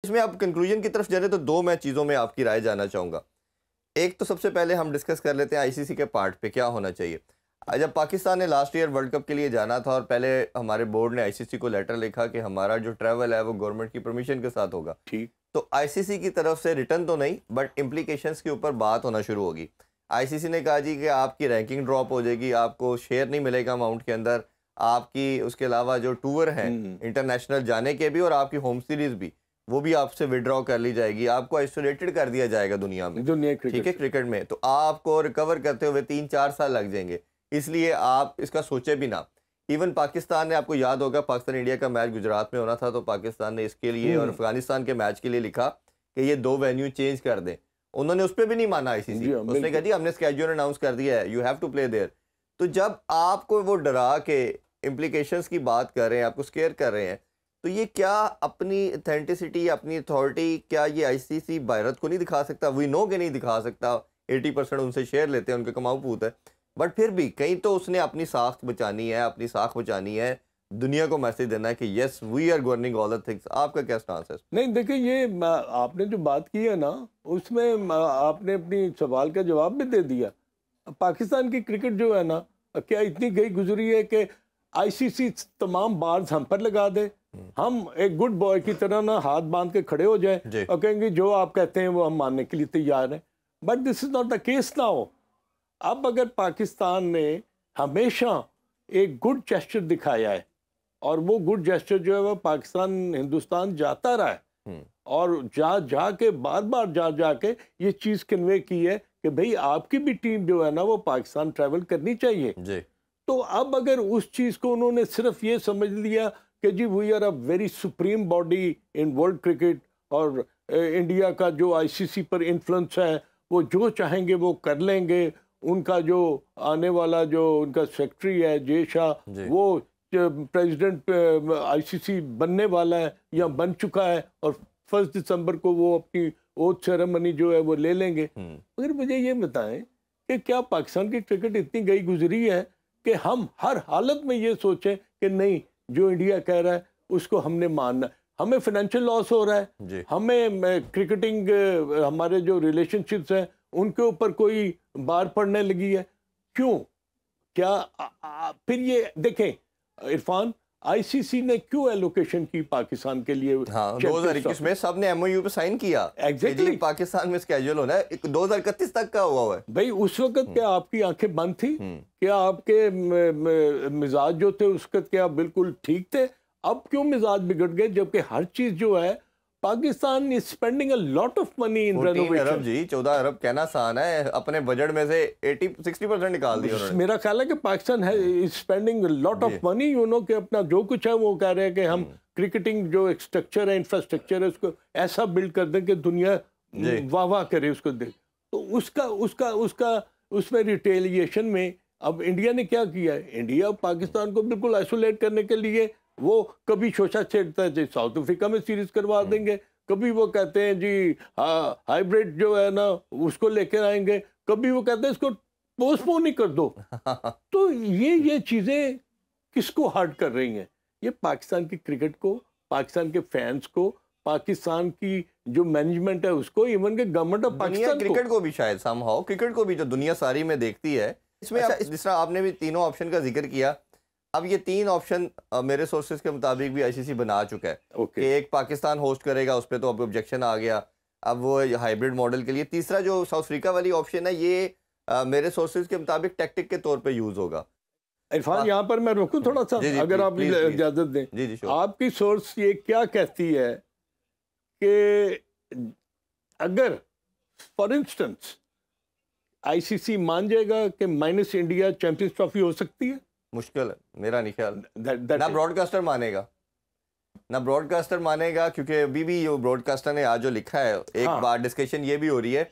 इसमें आप कंक्लूजन की तरफ जा रहे तो दो मैं चीज़ों में आपकी राय जानना चाहूँगा। एक तो सबसे पहले हम डिस्कस कर लेते हैं आईसीसी के पार्ट पे क्या होना चाहिए। जब पाकिस्तान ने लास्ट ईयर वर्ल्ड कप के लिए जाना था और पहले हमारे बोर्ड ने आईसीसी को लेटर लिखा कि हमारा जो ट्रैवल है वो गवर्नमेंट की परमिशन के साथ होगा, ठीक, तो आईसीसी की तरफ से रिटर्न तो नहीं बट इम्प्लीकेशंस के ऊपर बात होना शुरू होगी। आईसीसी ने कहा जी कि आपकी रैंकिंग ड्रॉप हो जाएगी, आपको शेयर नहीं मिलेगा अमाउंट के अंदर, आपकी उसके अलावा जो टूर हैं इंटरनेशनल जाने के भी और आपकी होम सीरीज भी वो भी आपसे विड्रॉ कर ली जाएगी, आपको आइसोलेटेड कर दिया जाएगा दुनिया में, ठीक है, क्रिकेट में। तो आपको रिकवर करते हुए 3-4 साल लग जाएंगे, इसलिए आप इसका सोचे भी ना। इवन पाकिस्तान ने, आपको याद होगा पाकिस्तान इंडिया का मैच गुजरात में होना था, तो पाकिस्तान ने इसके लिए और अफगानिस्तान के मैच के लिए लिखा कि ये 2 वेन्यू चेंज कर दें। उन्होंने उस पर भी नहीं माना आईसीसी, उसने कहा जी हमने स्केड्यूल अनाउंस कर दिया है, you have to play there. तो जब आपको वो डरा के इम्प्लीकेशंस की बात कर रहे हैं, आपको स्केयर कर रहे हैं, तो ये क्या अपनी ऑथेंटिसिटी, अपनी अथॉरिटी, क्या ये आईसीसी भारत को नहीं दिखा सकता? वी नो कि नहीं दिखा सकता, 80% उनसे शेयर लेते हैं, उनके कमाऊ पूत है, बट फिर भी कहीं तो उसने अपनी साख बचानी है, अपनी साख बचानी है, दुनिया को मैसेज देना है कि yes we are governing all the things. आपका क्या स्टांस है? नहीं देखिए, ये आपने जो बात की है ना, उसमें आपने अपनी सवाल का जवाब भी दे दिया। पाकिस्तान की क्रिकेट जो है ना, क्या इतनी गई गुजरी है कि आईसीसी तमाम बार्स हम पर लगा दे, हम एक गुड बॉय की तरह ना हाथ बांध के खड़े हो जाए और कहेंगे जो आप कहते हैं वो हम मानने के लिए तैयार हैं। But this is not the case now. अब अगर पाकिस्तान ने हमेशा एक गुड जेस्चर दिखाया है और वो गुड जेस्चर जो है वो पाकिस्तान हिंदुस्तान जाता रहा है और जा के बार बार जा के ये चीज़ कन्वे की है कि भाई आपकी भी टीम जो है ना वो पाकिस्तान ट्रैवल करनी चाहिए जी। तो अब अगर उस चीज़ को उन्होंने सिर्फ ये समझ लिया कि जी we are a very supreme body in world cricket और इंडिया का जो आईसीसी पर इन्फ्लुएंस है वो जो चाहेंगे वो कर लेंगे, उनका जो आने वाला जो उनका सेक्रेटरी है जय शाह वो प्रेसिडेंट आईसीसी बनने वाला है या बन चुका है और 1 दिसंबर को वो अपनी ओथ सेरेमनी जो है वो ले लेंगे। मगर मुझे ये बताएं कि क्या पाकिस्तान की क्रिकेट इतनी गई गुजरी है कि हम हर हालत में ये सोचें कि नहीं जो इंडिया कह रहा है उसको हमने मानना। हमें फाइनेंशियल लॉस हो रहा है, हमें क्रिकेटिंग हमारे जो रिलेशनशिप्स हैं उनके ऊपर कोई बार पड़ने लगी है, क्यों? क्या फिर ये देखें इरफान, आईसीसी ने क्यों एलोकेशन की पाकिस्तान के लिए? हाँ, 2021 में सबने एमओयू पे साइन किया। एग्जैक्टली पाकिस्तान में स्केड्यूल होना है 2031 तक का हुआ है। भाई उस वक्त क्या आपकी आंखें बंद थी? क्या आपके मिजाज जो थे उस वक्त क्या बिल्कुल ठीक थे? अब क्यों मिजाज बिगड़ गए जबकि हर चीज जो है Pakistan is spending a lot of money in renovation. अरब जी, 14 अरब कहना आसान है, अपने बजट में से 80-60% निकाल दिया उन्होंने। मेरा ख्याल है कि पाकिस्तान है is spending lot of money, you know, कि अपना जो कुछ है वो कह रहे हैं कि हम क्रिकेटिंग जो एक स्ट्रक्चर है, इंफ्रास्ट्रक्चर है, उसको ऐसा बिल्ड कर दें कि दुनिया वाह वाह करे उसको देख। तो उसका उसमें रिटेलिएशन में अब इंडिया ने क्या किया है? इंडिया पाकिस्तान को बिल्कुल आइसोलेट करने के लिए वो कभी शोशा छेड़ता है, साउथ अफ्रीका में सीरीज करवा देंगे, कभी वो कहते हैं जी हाइब्रिड जो है ना उसको लेकर आएंगे, कभी वो कहते हैं इसको पोस्टपोन ही कर दो। तो ये चीजें किसको हर्ट कर रही हैं? ये पाकिस्तान की क्रिकेट को, पाकिस्तान के फैंस को, पाकिस्तान की जो मैनेजमेंट है उसको, इवन के गवर्नमेंट ऑफ पाकिस्तान क्रिकेट को भी शायद समहाउ क्रिकेट को भी जो दुनिया सारी में देखती है इसमें। अच्छा, जिस तरह आपने भी तीनों ऑप्शन का जिक्र किया, अब ये 3 ऑप्शन मेरे सोर्सेज के मुताबिक भी आईसीसी बना चुका है कि एक पाकिस्तान होस्ट करेगा, उस पर तो अब ऑब्जेक्शन आ गया, अब वो हाइब्रिड मॉडल के लिए तीसरा जो साउथ अफ्रीका वाली ऑप्शन है ये मेरे सोर्सेज के मुताबिक टैक्टिक के तौर पे यूज होगा। इरफान यहाँ पर मैं रुकूं थोड़ा सा, अगर आप इजाजत दें। जी, आपकी सोर्स ये क्या कहती है कि अगर फॉर इंस्टेंस आईसीसी मान जाएगा कि माइनस इंडिया चैंपियंस ट्रॉफी हो सकती है? मुश्किल है, मेरा नहीं ख्याल। ना ब्रॉडकास्टर मानेगा, ना ब्रॉडकास्टर मानेगा, क्योंकि अभी भी जो ब्रॉडकास्टर ने आज जो लिखा है, एक बार डिस्कशन ये भी हो रही है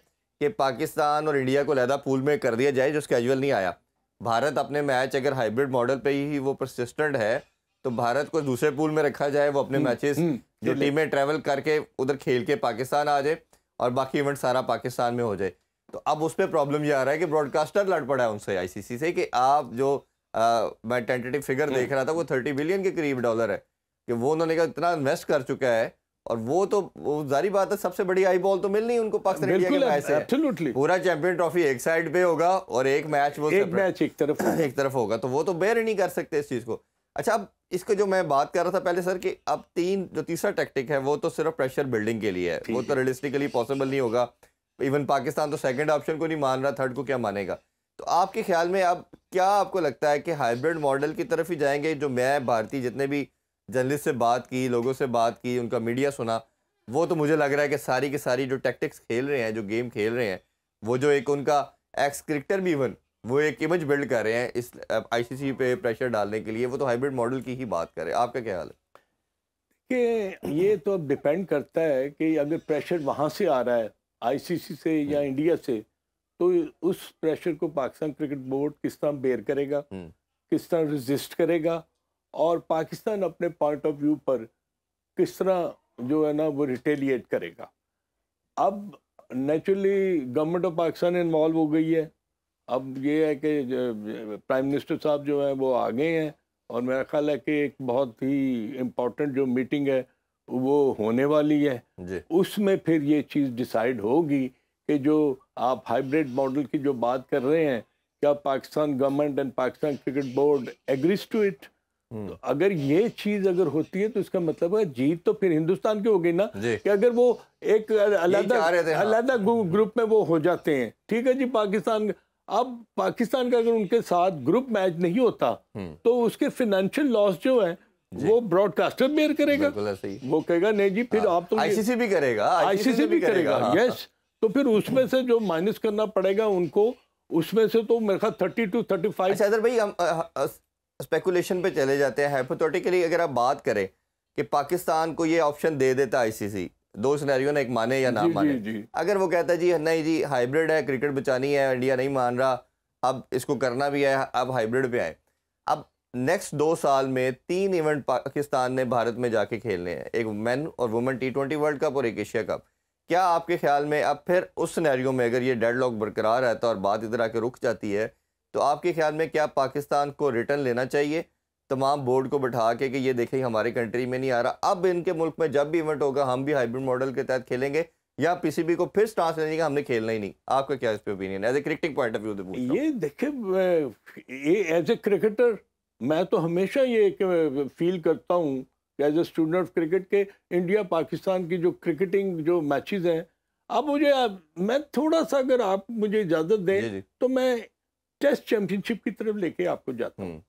कि पाकिस्तान और इंडिया को अलहदा पूल में कर दिया जाए जो स्केड्यूल नहीं आया। भारत अपने मैच अगर हाइब्रिड मॉडल पे ही वो परसिस्टेंट है तो भारत को दूसरे पूल में रखा जाए, वो अपने मैचेस जो टीमें ट्रैवल करके उधर खेल के पाकिस्तान आ जाए और बाकी इवेंट सारा पाकिस्तान में हो जाए। तो अब उस पर प्रॉब्लम ये आ रहा है कि ब्रॉडकास्टर लड़ पड़ा है उनसे आईसीसी से कि आप जो मैं टेंटेटिव फिगर देख रहा था वो $30 बिलियन के करीब है कि वो उन्होंने कहा इतना इन्वेस्ट कर चुका है और वो तो जारी बात है, सबसे बड़ी आई बॉल तो मिल नहीं उनको पाकिस्तान इंडिया के मैच से। एब्सोल्युटली पूरा चैंपियन ट्रॉफी एक साइड पे होगा और एक मैच वो एक मैच एक तरफ होगा, तो वो तो बेयर ही नहीं कर सकते इस चीज को। अच्छा, अब इसको जो मैं बात कर रहा था पहले सर कि अब जो तीसरा टैक्टिक है वो तो सिर्फ प्रेशर बिल्डिंग के लिए है, वो तो रियलिस्टिकली पॉसिबल नहीं होगा। इवन पाकिस्तान तो सेकंड ऑप्शन को नहीं मान रहा, थर्ड को क्या मानेगा। तो आपके ख्याल में अब क्या आपको लगता है कि हाइब्रिड मॉडल की तरफ ही जाएंगे? जो मैं भारतीय जितने भी जर्नलिस्ट से बात की, लोगों से बात की, उनका मीडिया सुना, वो तो मुझे लग रहा है कि सारी की सारी जो टैक्टिक्स खेल रहे हैं, जो गेम खेल रहे हैं, वो जो एक उनका एक्स क्रिकेटर भी इवन वो एक इमेज बिल्ड कर रहे हैं इस आईसीसी पे प्रेशर डालने के लिए, वो तो हाइब्रिड मॉडल की ही बात कर रहे हैं। आपका क्या ख्याल है? कि ये तो अब डिपेंड करता है कि अगर प्रेशर वहाँ से आ रहा है आईसीसी से या इंडिया से, तो उस प्रेशर को पाकिस्तान क्रिकेट बोर्ड किस तरह बेयर करेगा, किस तरह रेजिस्ट करेगा, और पाकिस्तान अपने पॉइंट ऑफ व्यू पर किस तरह जो है ना वो रिटेलिएट करेगा। अब naturally government of Pakistan involve हो गई है। अब ये है कि प्राइम मिनिस्टर साहब जो है वो आ गए हैं, और मेरा ख्याल है कि एक बहुत ही इम्पोर्टेंट जो मीटिंग है वो होने वाली है जी। उसमें फिर ये चीज़ डिसाइड होगी कि जो आप हाइब्रिड मॉडल की जो बात कर रहे हैं, क्या Pakistan government and Pakistan cricket board agrees to it. तो अगर ये चीज अगर होती है तो इसका मतलब है जीत तो फिर हिंदुस्तान की हो गई ना, कि अगर वो एक अलग ग्रुप में वो हो जाते हैं, ठीक है जी। पाकिस्तान अब पाकिस्तान का अगर उनके साथ ग्रुप मैच नहीं होता तो उसके फाइनेंशियल लॉस जो है वो ब्रॉडकास्टर बेयर करेगा। वो कहेगा नहीं जी, फिर आप तो आईसीसी भी करेगा यस। तो फिर उसमें से जो माइनस करना पड़ेगा उनको, उसमें से तो मेरे ख्याल 30 to 35। अच्छा अदर भाई, हम स्पेकुलेशन पे चले जाते हैं। हाइपोथेटिकली अगर आप बात करें कि पाकिस्तान को ये ऑप्शन दे देता आईसीसी, दो सिनेरियो ना, एक माने या ना माने। जी। अगर वो कहता है जी नहीं जी हाइब्रिड है, क्रिकेट बचानी है, इंडिया नहीं मान रहा, अब इसको करना भी है, अब हाइब्रिड पे आए। अब नेक्स्ट 2 साल में 3 इवेंट पाकिस्तान ने भारत में जाके खेलने हैं, एक मेन और वुमेन T20 वर्ल्ड कप और एक एशिया कप। क्या आपके ख्याल में अब फिर उस सिनेरियो में अगर ये डेडलॉक बरकरार रहता है और बात इधर आके रुक जाती है, तो आपके ख्याल में क्या पाकिस्तान को रिटर्न लेना चाहिए तमाम बोर्ड को बैठा के कि ये देखें हमारी कंट्री में नहीं आ रहा, अब इनके मुल्क में जब भी इवेंट होगा हम भी हाइब्रिड मॉडल के तहत खेलेंगे, या पीसीबी को फिर स्टांस लेने का हमने खेलना ही नहीं? आपका क्या इस पे ओपिनियन है as a cricketing point of view? ये देखिए, एज ए क्रिकेटर मैं तो हमेशा ये फील करता हूँ as a student of cricket के इंडिया पाकिस्तान की जो क्रिकेटिंग जो मैचेस हैं, अब मैं थोड़ा सा अगर आप मुझे इजाज़त दें तो मैं टेस्ट चैंपियनशिप की तरफ लेके आपको जाता हूँ।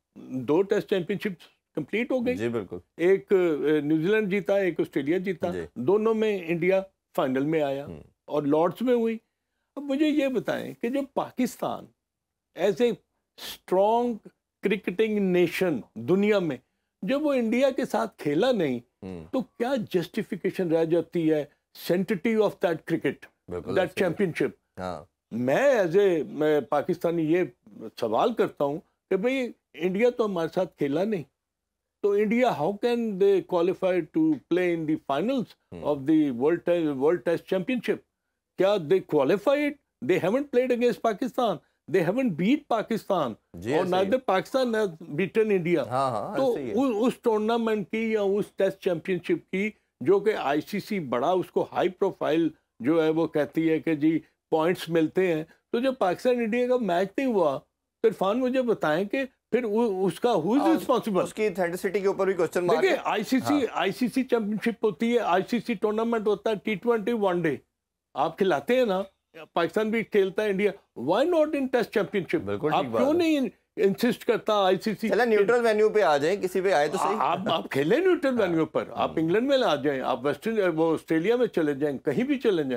2 टेस्ट चैंपियनशिप कंप्लीट हो गई जी, बिल्कुल। एक न्यूजीलैंड जीता, एक ऑस्ट्रेलिया जीता, दोनों में इंडिया फाइनल में आया और लॉर्ड्स में हुई। अब मुझे ये बताएं कि जब Pakistan as a strong cricketing nation दुनिया में जब वो इंडिया के साथ खेला नहीं, तो क्या जस्टिफिकेशन रह जाती है सेंटिटी of that cricket, that championship? मैं एज ए पाकिस्तानी ये सवाल करता हूँ कि भाई इंडिया तो हमारे साथ खेला नहीं, तो India how can they qualify to play in the finals of the World Test Championship? क्या they qualified? They haven't played against Pakistan, they haven't beat Pakistan और neither Pakistan has beaten India। तो उस टूर्नामेंट की या उस test championship की जो कि आईसीसी बड़ा उसको हाई प्रोफाइल जो है वो कहती है कि जी पॉइंट्स मिलते हैं, तो जब पाकिस्तान इंडिया का मैच नहीं हुआ तो इरफान मुझे बताएं कि फिर उसका हु इज रिस्पांसिबल? उसकी ऑथेंटिसिटी के ऊपर भी क्वेश्चन मार्क है। देखिए आईसीसी चैंपियनशिप होती है, आईसीसी टूर्नामेंट होता है, T20 वनडे आप खिलाते हैं ना, पाकिस्तान भी खेलता है, India, why not in test championship? आप क्यों नहीं इंसिस्ट करता आईसीसी? चला न्यूट्रल वेन्यू पे आ जाए, किसी पे आए तो सही। आप खेलें न्यूट्रल वेन्यू पर, आप इंग्लैंड में आ जाएं, आप वेस्टर्न वो ऑस्ट्रेलिया में चले जाएं, कहीं भी चले जाएं,